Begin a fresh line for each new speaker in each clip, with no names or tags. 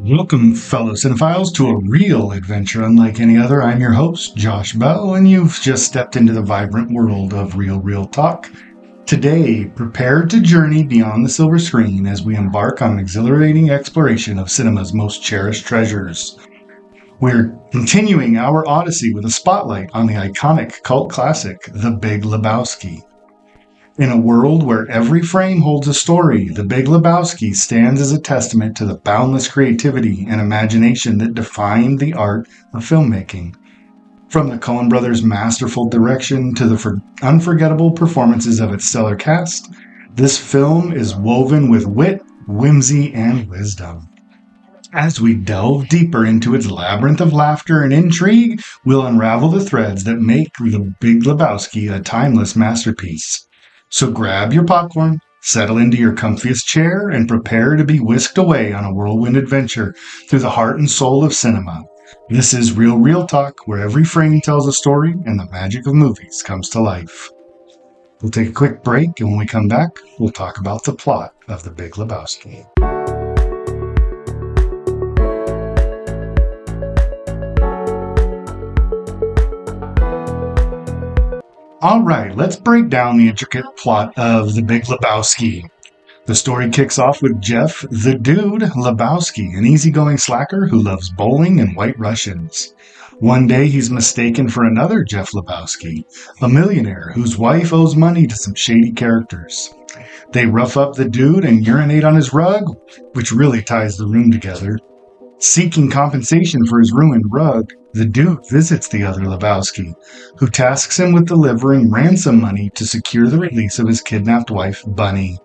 Welcome, fellow cinephiles, to a real adventure unlike any other. I'm your host, Josh Bell, and you've just stepped into the vibrant world of real talk. Today, prepare to journey beyond the silver screen as we embark on an exhilarating exploration of cinema's most cherished treasures. We're continuing our odyssey with a spotlight on the iconic cult classic, The Big Lebowski. In a world where every frame holds a story, The Big Lebowski stands as a testament to the boundless creativity and imagination that defined the art of filmmaking. From the Coen brothers' masterful direction to the unforgettable performances of its stellar cast, this film is woven with wit, whimsy, and wisdom. As we delve deeper into its labyrinth of laughter and intrigue, we'll unravel the threads that make The Big Lebowski a timeless masterpiece. So grab your popcorn, settle into your comfiest chair, and prepare to be whisked away on a whirlwind adventure through the heart and soul of cinema. This is Real Talk, where every frame tells a story and the magic of movies comes to life. We'll take a quick break, and when we come back, we'll talk about the plot of The Big Lebowski. Alright, let's break down the intricate plot of The Big Lebowski. The story kicks off with Jeff, the Dude Lebowski, an easygoing slacker who loves bowling and white Russians. One day he's mistaken for another Jeff Lebowski, a millionaire whose wife owes money to some shady characters. They rough up the dude and urinate on his rug, which really ties the room together. Seeking compensation for his ruined rug, the Duke visits the other Lebowski, who tasks him with delivering ransom money to secure the release of his kidnapped wife, Bunny.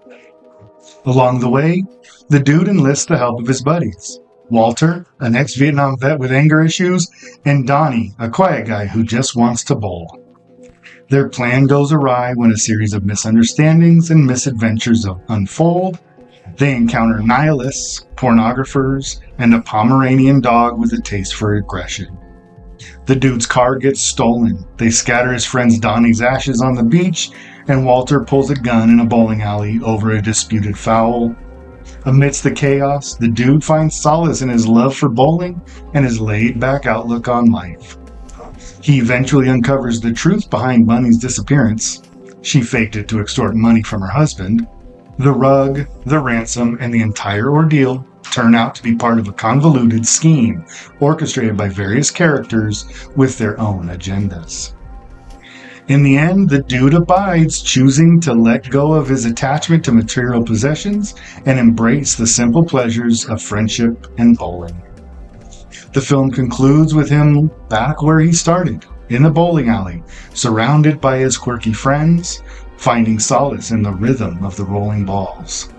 Along the way, the Dude enlists the help of his buddies, Walter, an ex-Vietnam vet with anger issues, and Donnie, a quiet guy who just wants to bowl. Their plan goes awry when a series of misunderstandings and misadventures unfold. They encounter nihilists, pornographers, and a Pomeranian dog with a taste for aggression. The Dude's car gets stolen. They scatter his friend Donnie's ashes on the beach, and Walter pulls a gun in a bowling alley over a disputed foul. Amidst the chaos, the Dude finds solace in his love for bowling and his laid-back outlook on life. He eventually uncovers the truth behind Bunny's disappearance. She faked it to extort money from her husband. The rug, the ransom, and the entire ordeal turn out to be part of a convoluted scheme orchestrated by various characters with their own agendas. In the end, the Dude abides, choosing to let go of his attachment to material possessions and embrace the simple pleasures of friendship and bowling. The film concludes with him back where he started, in the bowling alley, surrounded by his quirky friends, finding solace in the rhythm of the rolling balls.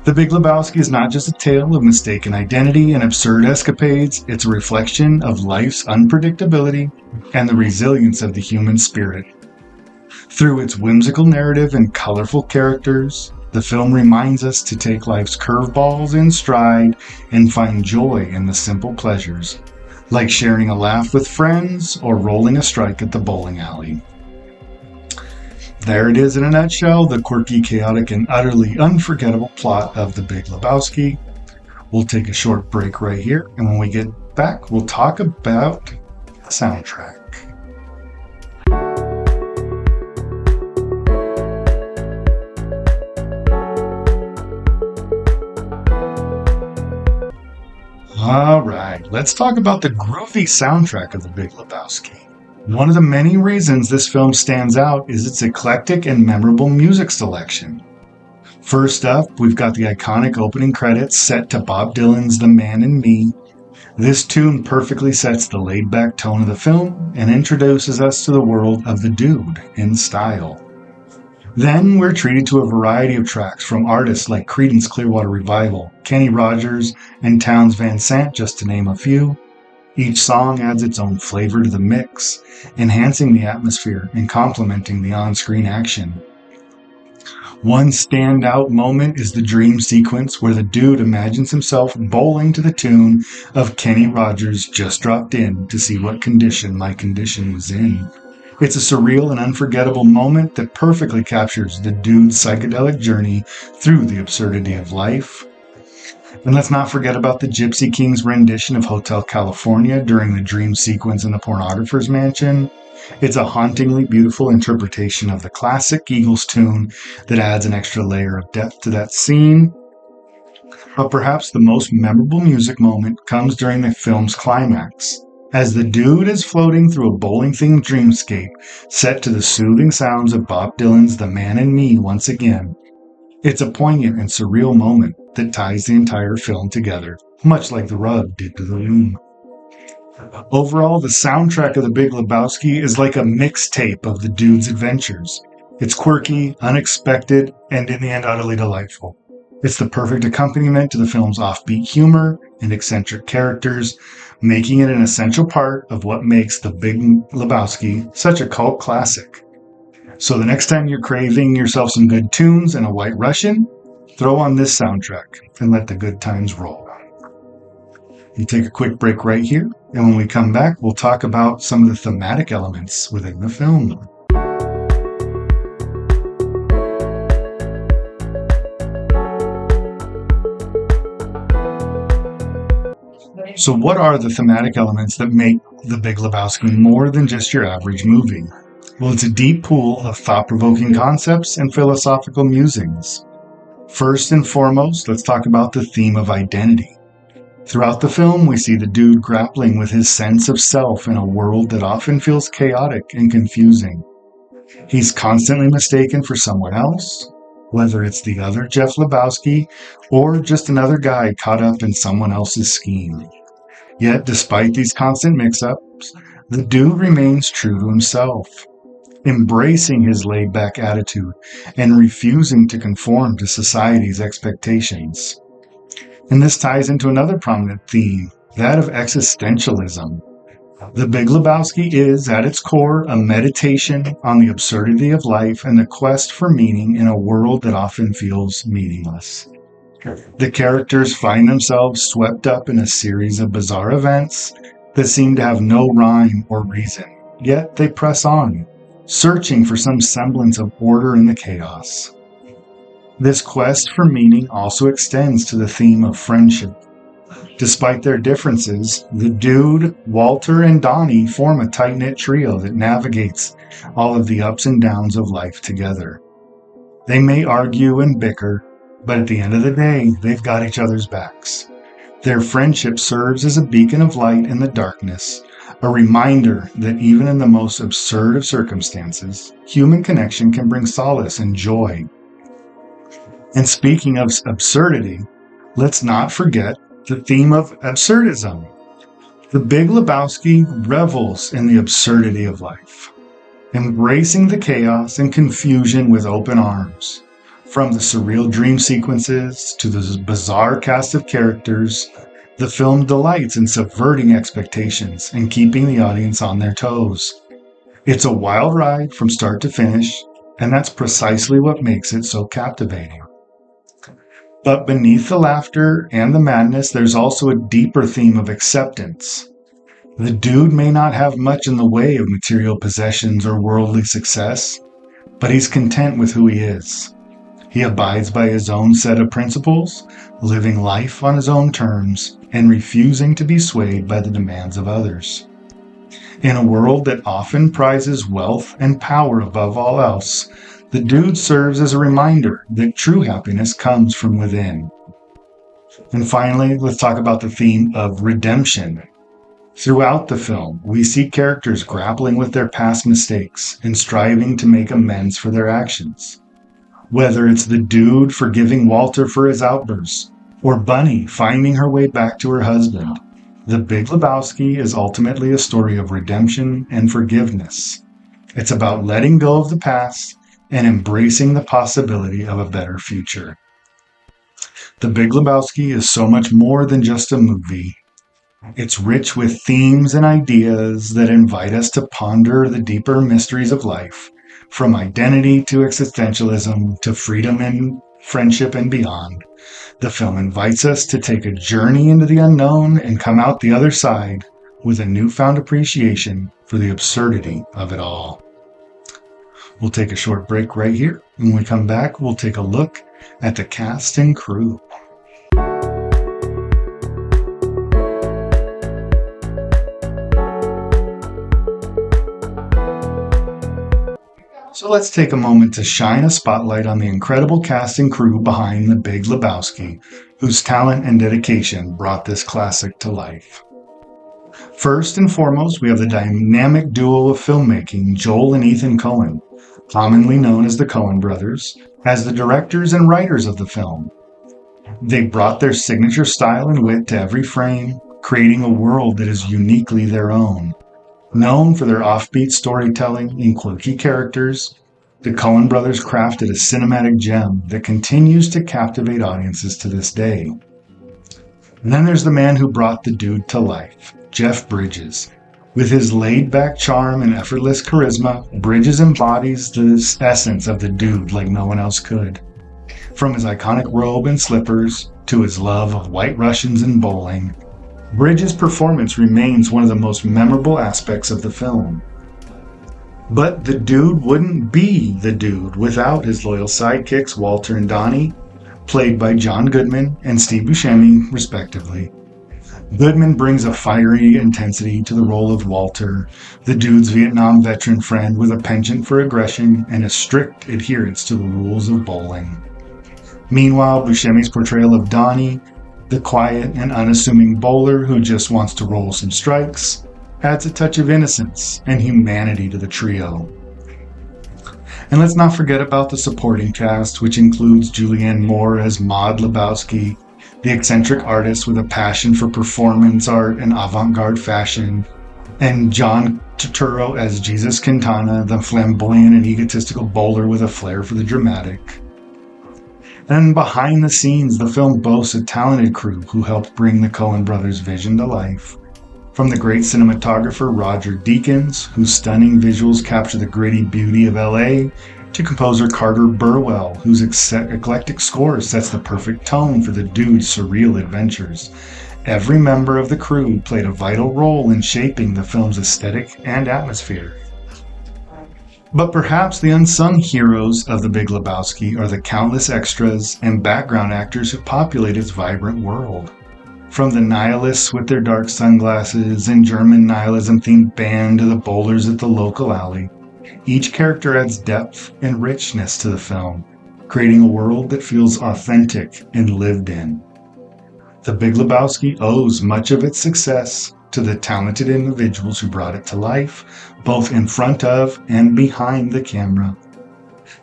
The Big Lebowski is not just a tale of mistaken identity and absurd escapades, it's a reflection of life's unpredictability and the resilience of the human spirit. Through its whimsical narrative and colorful characters, the film reminds us to take life's curveballs in stride and find joy in the simple pleasures, like sharing a laugh with friends or rolling a strike at the bowling alley. There it is in a nutshell, the quirky, chaotic, and utterly unforgettable plot of The Big Lebowski. We'll take a short break right here, and when we get back, we'll talk about the soundtrack. Alright, let's talk about the groovy soundtrack of The Big Lebowski. One of the many reasons this film stands out is its eclectic and memorable music selection. First up, we've got the iconic opening credits set to Bob Dylan's The Man in Me. This tune perfectly sets the laid-back tone of the film and introduces us to the world of the Dude in style. Then we're treated to a variety of tracks from artists like Creedence Clearwater Revival, Kenny Rogers, and Townes Van Sant, just to name a few. Each song adds its own flavor to the mix, enhancing the atmosphere and complementing the on-screen action. One standout moment is the dream sequence where the Dude imagines himself bowling to the tune of Kenny Rogers' Just Dropped In to See What Condition My Condition Was In. It's a surreal and unforgettable moment that perfectly captures the Dude's psychedelic journey through the absurdity of life. And let's not forget about the Gypsy King's rendition of Hotel California during the dream sequence in the pornographer's mansion. It's a hauntingly beautiful interpretation of the classic Eagles tune that adds an extra layer of depth to that scene. But perhaps the most memorable music moment comes during the film's climax, as the dude is floating through a bowling-themed dreamscape set to the soothing sounds of Bob Dylan's The Man in Me once again. It's a poignant and surreal moment that ties the entire film together, much like The Rug did to The Room. Overall, the soundtrack of The Big Lebowski is like a mixtape of the dude's adventures. It's quirky, unexpected, and in the end utterly delightful. It's the perfect accompaniment to the film's offbeat humor and eccentric characters, making it an essential part of what makes The Big Lebowski such a cult classic. So the next time you're craving yourself some good tunes and a White Russian, throw on this soundtrack and let the good times roll. We'll take a quick break right here, and when we come back, we'll talk about some of the thematic elements within the film. So what are the thematic elements that make The Big Lebowski more than just your average movie? Well, it's a deep pool of thought-provoking concepts and philosophical musings. First and foremost, let's talk about the theme of identity. Throughout the film, we see the dude grappling with his sense of self in a world that often feels chaotic and confusing. He's constantly mistaken for someone else, whether it's the other Jeff Lebowski or just another guy caught up in someone else's scheme. Yet, despite these constant mix-ups, the dude remains true to himself, embracing his laid-back attitude and refusing to conform to society's expectations. And this ties into another prominent theme, that of existentialism. The Big Lebowski is, at its core, a meditation on the absurdity of life and the quest for meaning in a world that often feels meaningless. The characters find themselves swept up in a series of bizarre events that seem to have no rhyme or reason, yet they press on, searching for some semblance of order in the chaos. This quest for meaning also extends to the theme of friendship. Despite their differences, the dude, Walter, and Donnie form a tight-knit trio that navigates all of the ups and downs of life together. They may argue and bicker, but at the end of the day, they've got each other's backs. Their friendship serves as a beacon of light in the darkness, a reminder that even in the most absurd of circumstances, human connection can bring solace and joy. And speaking of absurdity, let's not forget the theme of absurdism. The Big Lebowski revels in the absurdity of life, embracing the chaos and confusion with open arms. From the surreal dream sequences to the bizarre cast of characters, the film delights in subverting expectations and keeping the audience on their toes. It's a wild ride from start to finish, and that's precisely what makes it so captivating. But beneath the laughter and the madness, there's also a deeper theme of acceptance. The dude may not have much in the way of material possessions or worldly success, but he's content with who he is. He abides by his own set of principles, living life on his own terms, and refusing to be swayed by the demands of others. In a world that often prizes wealth and power above all else, the dude serves as a reminder that true happiness comes from within. And finally, let's talk about the theme of redemption. Throughout the film, we see characters grappling with their past mistakes and striving to make amends for their actions. Whether it's the dude forgiving Walter for his outbursts, or Bunny finding her way back to her husband, The Big Lebowski is ultimately a story of redemption and forgiveness. It's about letting go of the past and embracing the possibility of a better future. The Big Lebowski is so much more than just a movie. It's rich with themes and ideas that invite us to ponder the deeper mysteries of life, from identity to existentialism to freedom and friendship and beyond. The film invites us to take a journey into the unknown and come out the other side with a newfound appreciation for the absurdity of it all. We'll take a short break right here. When we come back, we'll take a look at the cast and crew. So let's take a moment to shine a spotlight on the incredible cast and crew behind The Big Lebowski, whose talent and dedication brought this classic to life. First and foremost, we have the dynamic duo of filmmaking, Joel and Ethan Coen, commonly known as the Coen brothers, as the directors and writers of the film. They brought their signature style and wit to every frame, creating a world that is uniquely their own. Known for their offbeat storytelling and quirky characters, the Coen brothers crafted a cinematic gem that continues to captivate audiences to this day. And then there's the man who brought the dude to life, Jeff Bridges. With his laid-back charm and effortless charisma, Bridges embodies the essence of the dude like no one else could. From his iconic robe and slippers to his love of White Russians and bowling, Bridges' performance remains one of the most memorable aspects of the film. But the dude wouldn't be the dude without his loyal sidekicks Walter and Donnie, played by John Goodman and Steve Buscemi, respectively. Goodman brings a fiery intensity to the role of Walter, the dude's Vietnam veteran friend with a penchant for aggression and a strict adherence to the rules of bowling. Meanwhile, Buscemi's portrayal of Donnie, the quiet and unassuming bowler who just wants to roll some strikes, adds a touch of innocence and humanity to the trio. And let's not forget about the supporting cast, which includes Julianne Moore as Maude Lebowski, the eccentric artist with a passion for performance art and avant-garde fashion, and John Turturro as Jesus Quintana, the flamboyant and egotistical bowler with a flair for the dramatic. And behind the scenes, the film boasts a talented crew who helped bring the Coen brothers' vision to life. From the great cinematographer Roger Deakins, whose stunning visuals capture the gritty beauty of LA, to composer Carter Burwell, whose eclectic score sets the perfect tone for the dude's surreal adventures. Every member of the crew played a vital role in shaping the film's aesthetic and atmosphere. But perhaps the unsung heroes of The Big Lebowski are the countless extras and background actors who populate its vibrant world. From the nihilists with their dark sunglasses and German nihilism-themed band to the bowlers at the local alley, each character adds depth and richness to the film, creating a world that feels authentic and lived in. The Big Lebowski owes much of its success to the talented individuals who brought it to life, both in front of and behind the camera.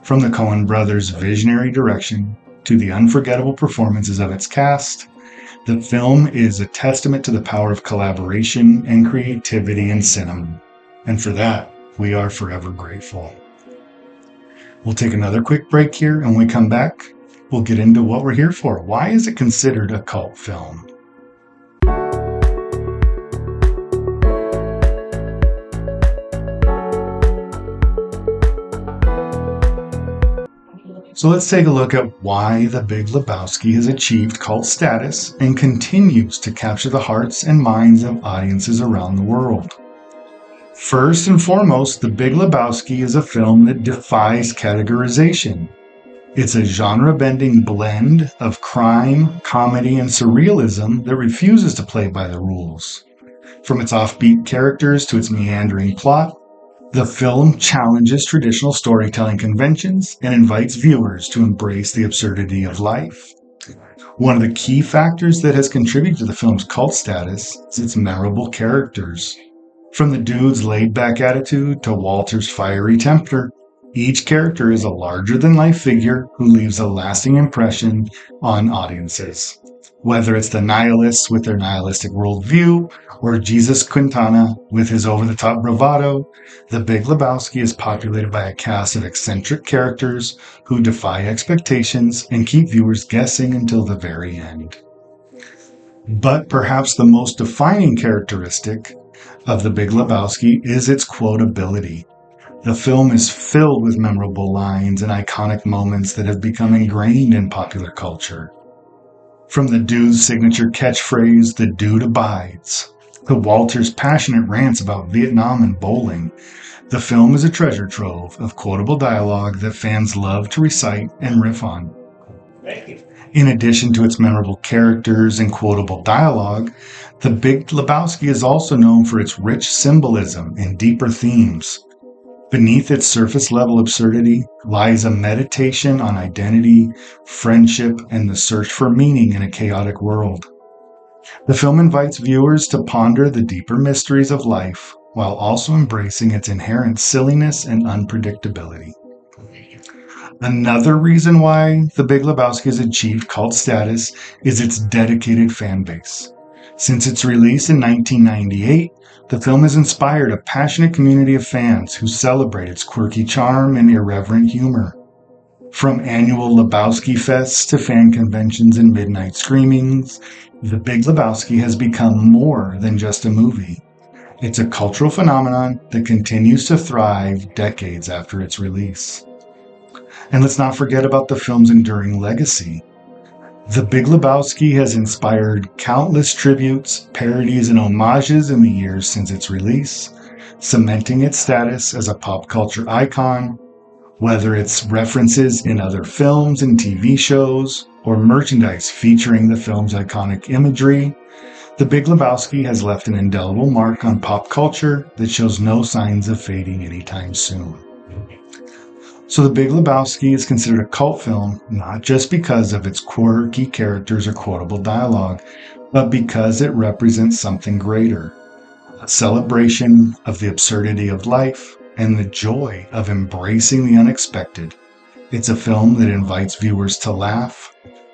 From the Coen brothers' visionary direction to the unforgettable performances of its cast, the film is a testament to the power of collaboration and creativity in cinema. And for that, we are forever grateful. We'll take another quick break here, and when we come back, we'll get into what we're here for. Why is it considered a cult film? So let's take a look at why The Big Lebowski has achieved cult status and continues to capture the hearts and minds of audiences around the world. First and foremost, The Big Lebowski is a film that defies categorization. It's a genre-bending blend of crime, comedy, and surrealism that refuses to play by the rules. From its offbeat characters to its meandering plot, the film challenges traditional storytelling conventions and invites viewers to embrace the absurdity of life. One of the key factors that has contributed to the film's cult status is its memorable characters. From the dude's laid-back attitude to Walter's fiery temper, each character is a larger-than-life figure who leaves a lasting impression on audiences. Whether it's the nihilists with their nihilistic worldview, or Jesus Quintana with his over-the-top bravado, The Big Lebowski is populated by a cast of eccentric characters who defy expectations and keep viewers guessing until the very end. But perhaps the most defining characteristic of The Big Lebowski is its quotability. The film is filled with memorable lines and iconic moments that have become ingrained in popular culture. From the dude's signature catchphrase, "The dude abides," to Walter's passionate rants about Vietnam and bowling, the film is a treasure trove of quotable dialogue that fans love to recite and riff on. In addition to its memorable characters and quotable dialogue, The Big Lebowski is also known for its rich symbolism and deeper themes. Beneath its surface level absurdity lies a meditation on identity, friendship, and the search for meaning in a chaotic world. The film invites viewers to ponder the deeper mysteries of life while also embracing its inherent silliness and unpredictability. Another reason why The Big Lebowski has achieved cult status is its dedicated fan base. Since its release in 1998, the film has inspired a passionate community of fans who celebrate its quirky charm and irreverent humor. From annual Lebowski fests to fan conventions and midnight screenings, The Big Lebowski has become more than just a movie. It's a cultural phenomenon that continues to thrive decades after its release. And let's not forget about the film's enduring legacy. The Big Lebowski has inspired countless tributes, parodies, and homages in the years since its release, cementing its status as a pop culture icon, whether it's references in other films and TV shows, or merchandise featuring the film's iconic imagery. The Big Lebowski has left an indelible mark on pop culture that shows no signs of fading anytime soon. So The Big Lebowski is considered a cult film not just because of its quirky characters or quotable dialogue, but because it represents something greater, a celebration of the absurdity of life and the joy of embracing the unexpected. It's a film that invites viewers to laugh,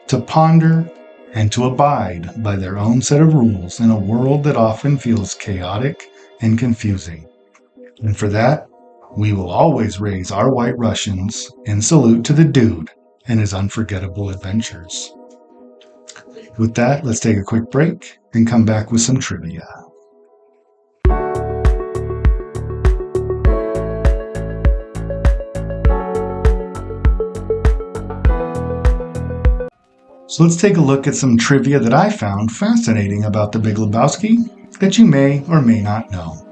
to ponder, and to abide by their own set of rules in a world that often feels chaotic and confusing. And for that, we will always raise our White Russians in salute to the dude and his unforgettable adventures. With that, let's take a quick break and come back with some trivia. So let's take a look at some trivia that I found fascinating about The Big Lebowski that you may or may not know.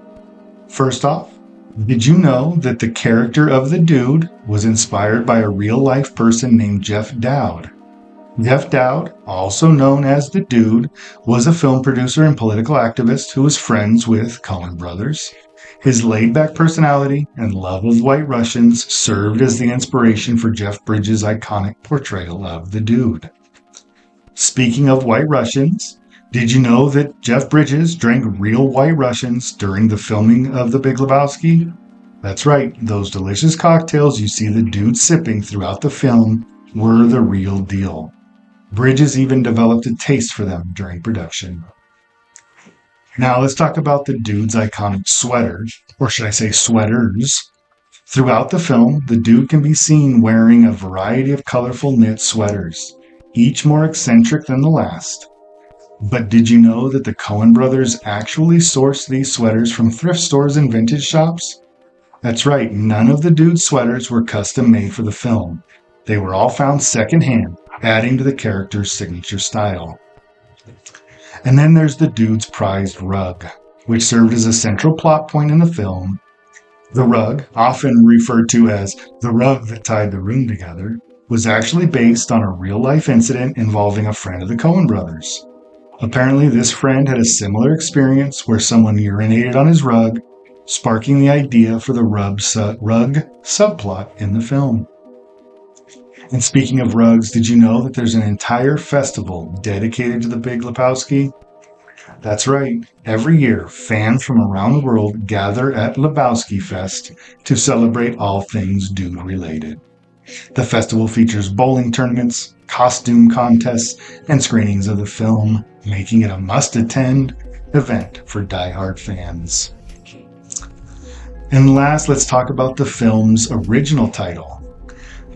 First off, did you know that the character of the dude was inspired by a real-life person named Jeff Dowd? Jeff Dowd, also known as the Dude, was a film producer and political activist who was friends with Coen brothers. His laid-back personality and love of White Russians served as the inspiration for Jeff Bridges' iconic portrayal of the Dude. Speaking of White Russians, did you know that Jeff Bridges drank real White Russians during the filming of The Big Lebowski? That's right, those delicious cocktails you see the dude sipping throughout the film were the real deal. Bridges even developed a taste for them during production. Now let's talk about the dude's iconic sweater, or should I say sweaters. Throughout the film, the dude can be seen wearing a variety of colorful knit sweaters, each more eccentric than the last. But did you know that the Coen brothers actually sourced these sweaters from thrift stores and vintage shops? That's right, none of the dude's sweaters were custom made for the film. They were all found secondhand, adding to the character's signature style. And then there's the dude's prized rug, which served as a central plot point in the film. The rug, often referred to as the rug that tied the room together, was actually based on a real-life incident involving a friend of the Coen brothers. Apparently, this friend had a similar experience where someone urinated on his rug, sparking the idea for the rug subplot in the film. And speaking of rugs, did you know that there's an entire festival dedicated to The Big Lebowski? That's right. Every year, fans from around the world gather at Lebowski Fest to celebrate all things dude-related. The festival features bowling tournaments, costume contests, and screenings of the film, making it a must-attend event for die-hard fans. And last, let's talk about the film's original title.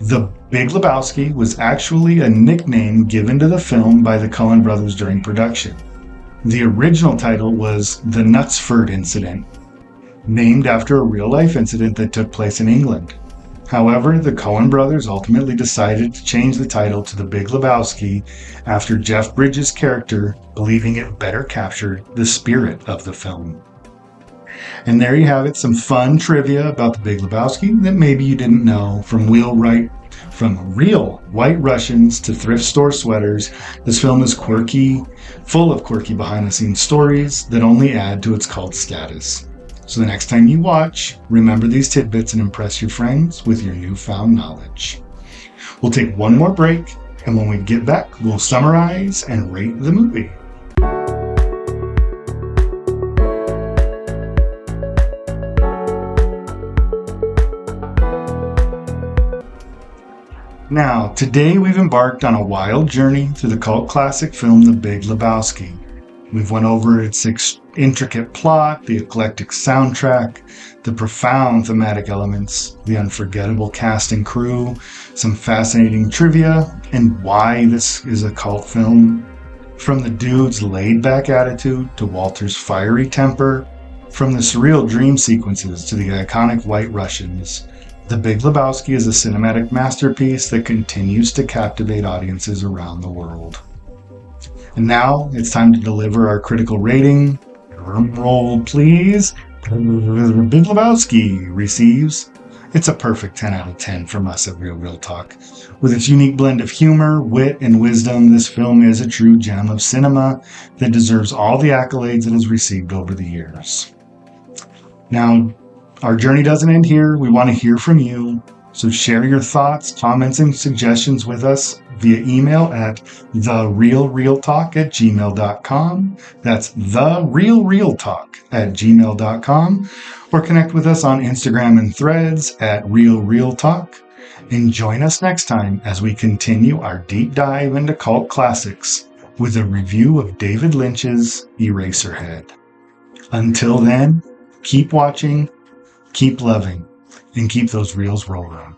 The Big Lebowski was actually a nickname given to the film by the Coen brothers during production. The original title was The Knutsford Incident, named after a real-life incident that took place in England. However, the Coen brothers ultimately decided to change the title to The Big Lebowski after Jeff Bridges' character, believing it better captured the spirit of the film. And there you have it, some fun trivia about The Big Lebowski that maybe you didn't know. From real White Russians to thrift store sweaters, this film is quirky, full of quirky behind-the-scenes stories that only add to its cult status. So the next time you watch, remember these tidbits and impress your friends with your newfound knowledge. We'll take one more break, and when we get back, we'll summarize and rate the movie. Now, today we've embarked on a wild journey through the cult classic film The Big Lebowski. We've went over its intricate plot, the eclectic soundtrack, the profound thematic elements, the unforgettable cast and crew, some fascinating trivia, and why this is a cult film. From the dude's laid-back attitude to Walter's fiery temper, from the surreal dream sequences to the iconic White Russians, The Big Lebowski is a cinematic masterpiece that continues to captivate audiences around the world. And now it's time to deliver our critical rating. Drum roll, please. The Big Lebowski receives. It's a perfect 10 out of 10 from us at Real Talk. With its unique blend of humor, wit, and wisdom, this film is a true gem of cinema that deserves all the accolades it has received over the years. Now, our journey doesn't end here. We want to hear from you. So share your thoughts, comments, and suggestions with us via email at therealrealtalk@gmail.com. That's therealrealtalk@gmail.com. Or connect with us on Instagram and Threads at RealRealTalk. And join us next time as we continue our deep dive into cult classics with a review of David Lynch's Eraserhead. Until then, keep watching, keep loving, and keep those reels rolling.